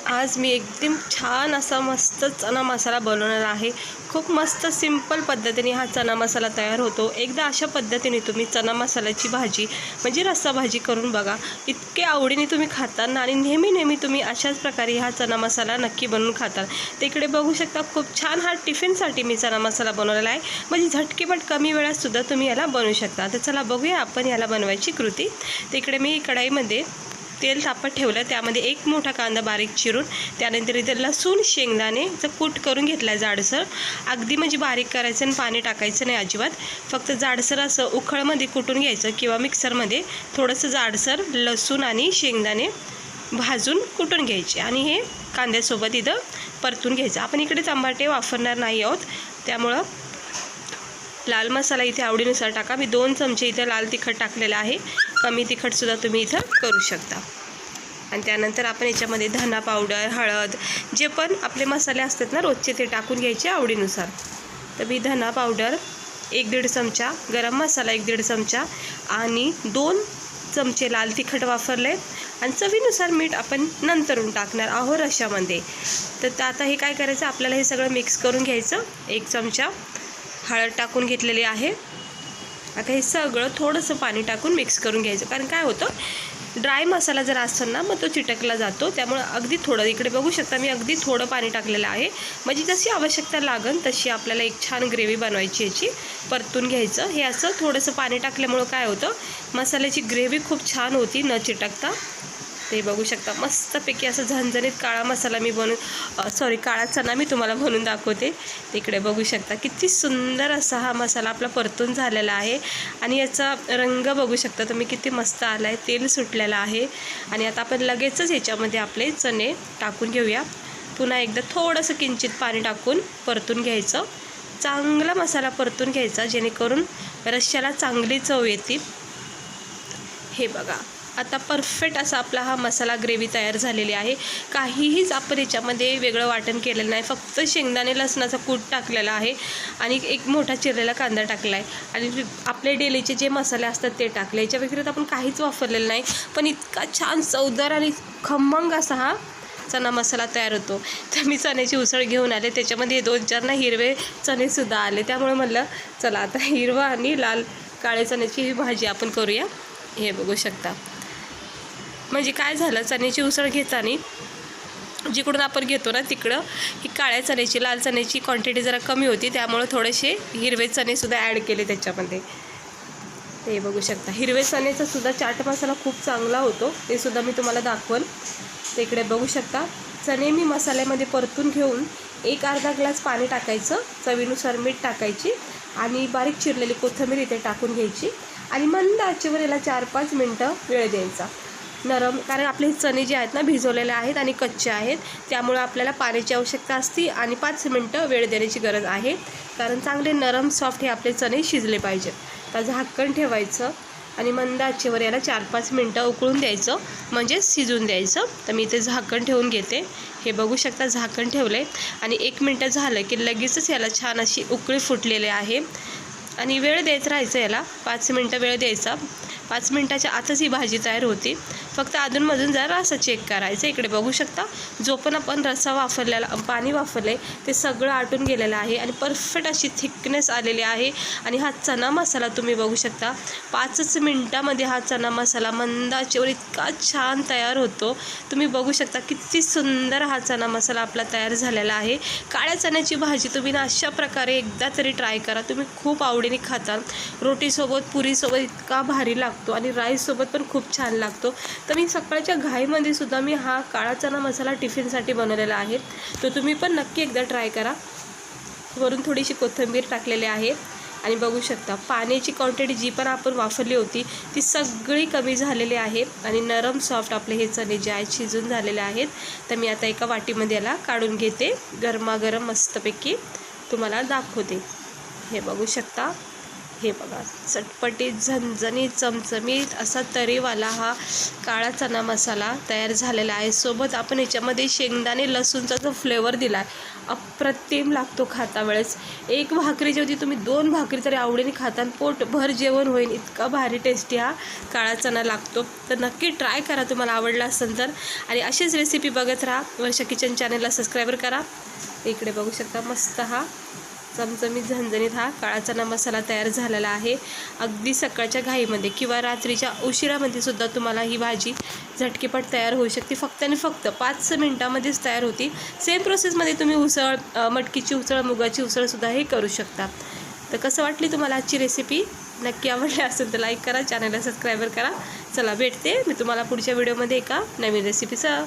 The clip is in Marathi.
आज मी एकदम छान असा मस्त चना मसाला बनवणार आहे। खूप मस्त सिंपल पद्धतीने हा चना मसाला तयार होतो। एकदा अशा पद्धतीने तुम्ही चना मसाल्याची भाजी म्हणजे रस्सा भाजी करून बघा, इतके आवडीने तुम्ही खाताना आणि नेहमी तुम्ही अशाच प्रकारे हा चना मसाला नक्की बनवून खाताल। तिकडे बघू शकता खूप छान हा टिफिनसाठी मी चना मसाला बनवलेला आहे, म्हणजे झटकीपट कमी वेळात सुद्धा तुम्ही याला बनवू शकता। तर चला बघूया आपण याला बनवायची कृती। तिकडे मी कढईमध्ये तेल तापत ठेवलं, त्यामध्ये एक मोठा कांदा बारीक चिरून, त्यानंतर इथे लसूण शेंगदाणेचं कूट करून घेतला जाडसर। अगदी म्हणजे बारीक करायचं आणि पाणी टाकायचं नाही अजिबात, फक्त जाडसर असं उखळमध्ये कुटून घ्यायचं किंवा मिक्सरमध्ये थोडंसं जाडसर लसूण आणि शेंगदाणे भाजून कुटून घ्यायचे आणि हे कांद्यासोबत इथं परतून घ्यायचं। आपण इकडे टमाटे वापरणार नाही आहोत, त्यामुळं लाल मसाला इथे आवडीनुसार टाका। मी 2 चमचे इथे लाल तिखट टाकलेलं आहे, कमी तिखटसुद्धा तुम्ही इथं करू शकता। आणि त्यानंतर आपण याच्यामध्ये धना पावडर, हळद, जे पण आपले मसाले असतात ना रोजचे, ते टाकून घ्यायचे आवडीनुसार। तर मी धना पावडर 1-1.5 चमचा, गरम मसाला 1-1.5 चमचा आणि 2 चमचे लाल तिखट वापरले आणि चवीनुसार मीठ आपण नंतरून टाकणार आहोत रश्श्यामध्ये। तर आता हे काय करायचं, आपल्याला हे सगळं मिक्स करून घ्यायचं। 1 चमचा हळद टाकून घेतलेली आहे। आता हे सगळं थोडंसं पाणी टाकून मिक्स करून घ्यायचं, कारण काय होतं ड्राय मसाला जर असतो ना मग तो चिटकला जातो, त्यामुळे अगदी थोडं, इकडे बघू शकता मी अगदी थोडं पाणी टाकलेलं आहे, म्हणजे जशी आवश्यकता लागेल तशी आपल्याला एक छान ग्रेव्ही बनवायची याची। परतून घ्यायचं। हे असं थोडंसं पाणी टाकल्यामुळं काय होतं, मसाल्याची ग्रेव्ही खूप छान होती न चिटकता। ते बघू शकता मस्तपैकी असं झणझणीत काळा मसाला मी काळा चना मी तुम्हाला बनवून दाखवते। तिकडे बघू शकता किती सुंदर असा हा मसाला आपला परतून झालेला आहे आणि याचा रंग बघू शकता तुम्ही किती मस्त आला आहे, तेल सुटलेलं आहे। आणि आता आपण लगेचच याच्यामध्ये आपले चणे टाकून घेऊया। पुन्हा एकदा थोडंसं किंचित पाणी टाकून परतून घ्यायचं। चांगला मसाला परतून घ्यायचा, जेणेकरून रश्श्याला चांगली चव येते। हे बघा आता परफेक्ट असा आपला हा मसाला ग्रेव्ही तयार झालेली आहे। काहीच आपण याच्यामध्ये वेगळं वाटण केलेलं नाही, फक्त शेंगदाणे लसणाचा कूट टाकलेला आहे आणि एक मोठा चिरलेला कांदा टाकला आहे आणि आपले डेलीचे जे मसाले असतात ते टाकले। याच्या व्यतिरिक्त आपण काहीच वापरलेलं नाही, पण इतका छान चवदार आणि खमंग असा हा चना मसाला तयार होतो। तर मी चण्याची उसळ घेऊन आले, त्याच्यामध्ये 2-4 ना हिरवे चणेसुद्धा आले, त्यामुळे म्हटलं चला आता हिरवा आणि लाल काळे चण्याची ही भाजी आपण करूया। हे बघू शकता, म्हणजे काय झालं, चण्याची उसळ घेताना जिकडून आपण घेतो ना तिकडं ही काळ्या चण्याची, लाल चण्याची क्वांटिटी जरा कमी होती, त्यामुळे थोडेसे हिरवे चणेसुद्धा ॲड केले त्याच्यामध्ये। ते बघू शकता हिरवे चण्याचा सुद्धा चाट मसाला खूप चांगला होतो, ते सुद्धा मी तुम्हाला दाखवल। तिकडे बघू शकता चणे मी मसाल्यामध्ये परतून घेऊन 1-अर्धा ग्लास पाणी टाकायचं, चवीनुसार मीठ टाकायची आणि बारीक चिरलेली कोथिंबीर इथे टाकून घ्यायची आणि मंद आचेवर याला 4-5 मिनटं वेळ द्यायचा नरम, कारण आपले चणे जे आहेत ना भिजवलेले आहेत आणि कच्चे आहेत, त्यामुळे आपल्याला पाण्याची आवश्यकता असते आणि 5 मिनटं वेळ देण्याची गरज आहे, कारण चांगले नरम सॉफ्ट हे आपले चणे शिजले पाहिजेत। तर झाकण ठेवायचं आणि मंद आचेवर याला 4-5 मिनटं उकळून द्यायचं, म्हणजे शिजून द्यायचं। तर मी इथे झाकण ठेवून घेते। हे बघू शकता झाकण ठेवलं आहे आणि 1 मिनटं झालं की लगेचच याला छान अशी उकळी फुटलेली आहे आणि वेळ देत राहायचं याला, 5 मिनटं वेळ द्यायचा। 5 मिनटाच्या आतच ही भाजी तयार होती, फक्त अधूनमधून जरा असं चेक करायचं। इकडे बघू शकता जो पण आपण रस्सा वापरलेला, पाणी वापरले ते सगळं आटून गेलेलं आहे आणि परफेक्ट अशी थिकनेस आलेली आहे। आणि हा चना मसाला तुम्ही बघू शकता 5च मिनटामध्ये हा चना मसाला मंद आचेवर इतका छान तयार होतो। तुम्ही बघू शकता किती सुंदर हा चना मसाला आपला तयार झालेला आहे। काळ्या चण्याची भाजी तुम्ही ना अशा प्रकारे एकदा तरी ट्राय करा, तुम्ही खूप आवडीने खाता। रोटीसोबत, पुरीसोबत इतका भारी लागतो आणि राईससोबत पण खूप छान लागतो। तर मी सकाळच्या घाईमध्ये सुद्धा मी हा काळा चना मसाला टिफिनसाठी बनवलेला आहे, तो तुम्ही पण नक्की एकदा ट्राय करा। वरून थोडीशी कोथिंबीर टाकलेली आहे आणि बघू शकता पाण्याची क्वांटिटी जी पण आपण वापरली होती ती सगळी कमी झालेली आहे आणि नरम सॉफ्ट आपले हे चणे जे आहेत शिजून झालेले आहेत। तर मी आता एका वाटीमध्ये याला काढून घेते, गरमागरम मस्तपैकी तुम्हाला दाखवते। हे बघू शकता हे बघा, चटपटीत झणझणीत चमचमीत असा तरीवाला हा काळा चना मसाला तयार झालेला आहे. सोबत आपण ह्याच्यामध्ये शेंगदाणे लसूणचा जो फ्लेवर दिला आहे, अप्रतिम लागतो खाता वेळेस. एक भाकरीच्या ऐवजी तुम्ही 2 भाकरी तरी आवडीने खाता, पोटभर जेवण होईल, इतका भारी टेस्टी हा काळा चना लागतो. तर नक्की ट्राय करा तुम्हाला आवडला असेल तर. आणि अशीच रेसिपी बघत राहा. वर्षा किचन चॅनलला सबस्क्राईब करा. इकडे बघू शकता मस्त हा चमचमीत झणझणीत हा काळा चना मसाला तयार झालेला आहे. अगदी सकाळच्या घाईमध्ये किंवा रात्रीच्या उशिरामध्ये सुद्धा तुम्हाला ही भाजी झटकीपट तयार होऊ शकते. फक्त आणि फक्त 5 मिनिटामध्येच तयार होती. सेम प्रोसेसमध्ये तुम्ही उसळ, मटकीची उसळ, मुगाची उसळसुद्धा हे करू शकता. तर कसं वाटली तुम्हाला आजची रेसिपी? नक्की आवडली असेल तर लाईक करा, चॅनलला सबस्क्राईब करा. चला भेटते मी तुम्हाला पुढच्या व्हिडिओमध्ये एका नवीन रेसिपीसह.